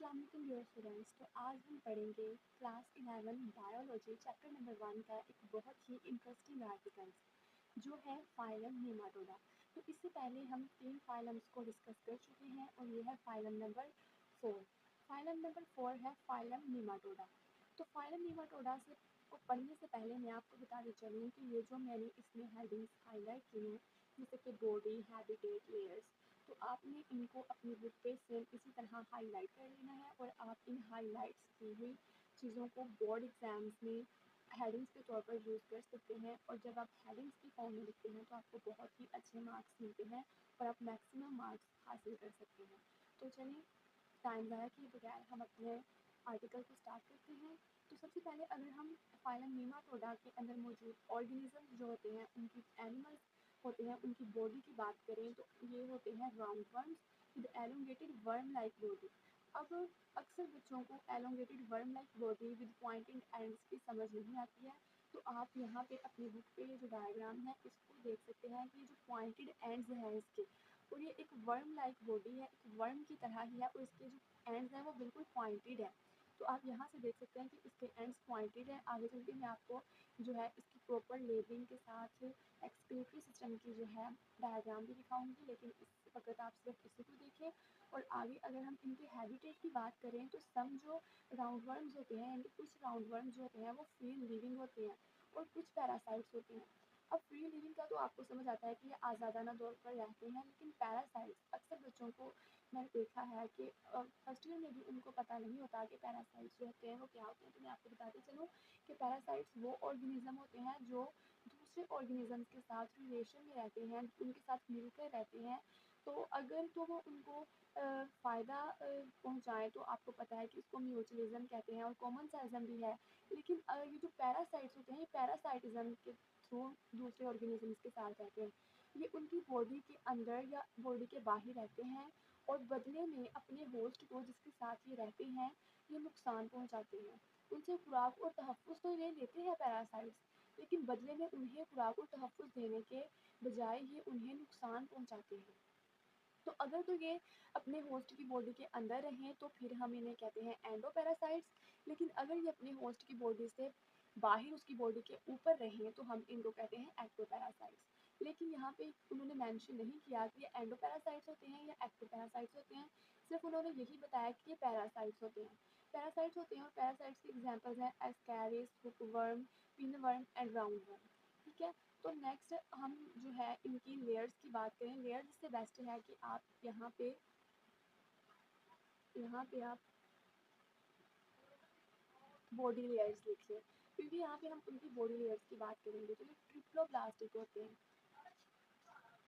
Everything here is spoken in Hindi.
अस्सलाम वालेकुम डियर स्टूडेंट्स। तो आज हम पढ़ेंगे क्लास 11 बायोलॉजी चैप्टर नंबर 1 का एक बहुत ही इंटरेस्टिंग आर्टिकल जो है फाइलम नेमाटोडा। तो इससे पहले हम 3 फाइलम्स को डिस्कस कर चुके हैं और ये है फाइलम नंबर 4। फाइलम नंबर 4 है फाइलम नेमाटोडा। तो फाइलम नेमाटोडा से को पढ़ने से पहले मैं आपको बताना चलूँ कि ये जो मैंने इसमें हेडिंग्स हाईलाइट की हैं, जैसे कि बॉडी, हैबिटेट, लेयर्स, तो आपने इनको अपनी बुक पे सेम इसी तरह हाईलाइट कर लेना है और आप इन हाईलाइट्स की हुई चीज़ों को बोर्ड एग्जाम्स में हेडिंग्स के तौर पर यूज़ कर सकते हैं। और जब आप हेडिंग्स की फॉर्म में लिखते हैं तो आपको बहुत ही अच्छे मार्क्स मिलते हैं और आप मैक्सिमम मार्क्स हासिल कर सकते हैं। तो चलिए टाइम ज़ाया किए बगैर हम अपने आर्टिकल को स्टार्ट करते हैं। तो सबसे पहले अगर हम फाइलम नेमाटोडा के अंदर मौजूद ऑर्गेनिजम्स जो होते हैं, उनकी एनिमल्स होते हैं, उनकी बॉडी की बात करें तो ये होते हैं round worms with elongated worm like body. अब अक्सर बच्चों को elongated worm like body with pointed ends की समझ नहीं आती है। तो आप यहाँ पे अपनी बुक पे जो डायग्राम है इसको देख सकते हैं कि जो पॉइंटेड एंड्स हैं इसके, और ये एक वर्म लाइक बॉडी है, एक वर्म की तरह ही है और इसके जो एंड्स हैं वो बिल्कुल पॉइंटेड है। तो आप यहाँ से देख सकते हैं कि इसके एंड्स पॉइंटेड है। आगे चल के मैं आपको जो है इसकी प्रॉपर लेबलिंग के साथ एक्सक्रीटरी सिस्टम की जो है डायग्राम भी दिखाऊंगी, लेकिन इस वक्त आप सिर्फ इसी को देखें। और आगे अगर हम इनके हैबिटेट की बात करें तो सम जो राउंड वर्म्स होते हैं, यानी कुछ राउंड वर्म्स जो होते हैं वो फ्री लिविंग होते हैं और कुछ पैरासाइट्स होते हैं। अब फ्री लिविंग का तो आपको समझ आता है कि ये आज़ादाना तौर पर रहते हैं, लेकिन पैरासाइट्स अक्सर बच्चों को मैंने देखा है कि फर्स्ट ईयर में भी उनको पता नहीं होता कि पैरासाइट्स जो होते हैं वो क्या होते हैं। तो मैं आपको बताते चलूँ कि पैरासाइट्स वो ऑर्गेनिज्म होते हैं जो दूसरे ऑर्गेनिजम्स के साथ रिलेशन में रहते हैं, उनके साथ मिलकर रहते हैं। तो अगर तो वो उनको फ़ायदा पहुँचाएँ तो आपको पता है कि इसको म्यूचुअलिज्म कहते हैं और कॉमन्साइज़म भी है। लेकिन ये जो पैरासाइट्स होते हैं ये पैरासाइटिज़म के थ्रू दूसरे ऑर्गेनिजम्स के साथ रहते हैं। ये उनकी बॉडी के अंदर या बॉडी के बाहर रहते हैं और बदले में अपने होस्ट को जिसके साथ ये रहते हैं ये नुकसान पहुँचाते हैं। उनसे खुराक और तहफ़्फ़ुज़ तो ये लेते हैं पैरासाइट्स, लेकिन बदले में उन्हें खुराक और तहफ़्फ़ुज़ देने के बजाय ये उन्हें नुकसान पहुँचाते हैं। तो अगर तो ये अपने होस्ट की बॉडी के अंदर रहें तो फिर हम इन्हें कहते हैं एंडोपैरासाइट्स, लेकिन अगर ये अपने होस्ट की बॉडी से बाहर उसकी बॉडी के ऊपर रहें तो हम इनको कहते हैं एक्टोपैरासाइट्स। लेकिन यहाँ पे उन्होंने मेंशन नहीं किया कि ये एंडोपैरासाइट्स होते हैं या एक्टोपैरासाइट्स होते हैं, सिर्फ उन्होंने यही बताया कि ये पैरासाइट्स होते हैं। पैरासाइट्स होते हैं और पैरासाइट्स के एग्जाम्पल्स हैं Ascaris, hookworm, pinworm and round worm. ठीक है। तो नेक्स्ट हम जो है इनकी लेयर्स की बात करें। लेयर्स इससे बेस्ट है कि आप यहाँ पे आप बॉडी लेयर्स लिखिए, क्योंकि यहाँ पे हम उनकी बॉडी लेयर्स की बात करेंगे। तो ये ट्रिप्लोब्लास्ट होते हैं।